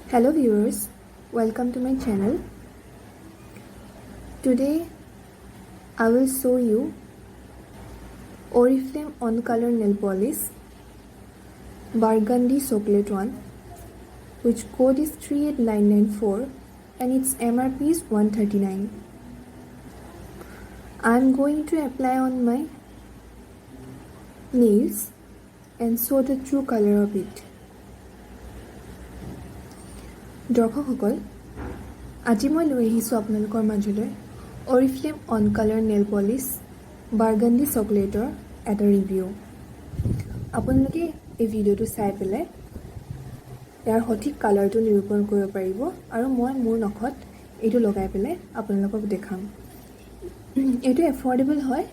Hello viewers, welcome to my channel. Today I will show you Oriflame On Color Nail Polish Burgundy Chocolate one, which code is 38994 and its MRP is 139. I am going to apply on my nails and show the true color of it. দৰ্শকসকল আজি মই লৈ আহিছোঁ আপোনালোকৰ মাজলৈ Oriflame On Color Nail Polish Burgundy Chocolate এটা review আপোনালোকে এই ভিডিওটো চাই পেলাই ইয়াৰ সঠিক কালাৰটো নিৰূপণ কৰিব পাৰিব আৰু মই মোৰ নখত এইটো লগাই পেলাই আপোনালোকক দেখাম এইটো এফৰ্ডেবল হয়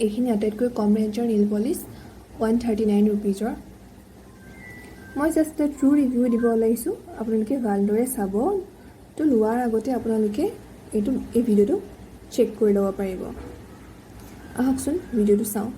এইখিনি আটাইতকৈ কম ৰেঞ্জৰ নেল পলিশ 139 रुपीजৰ মই জাস্ট ট্ৰু ৰিভিউ দিব ওলাইছো আপোনালোকে ভালদৰে চাব তো লোৱাৰ আগতে আপোনালোকে এই ভিডিওটো চেক কৰি ল'ব পাৰিব আহকচোন ভিডিওটো চাওঁ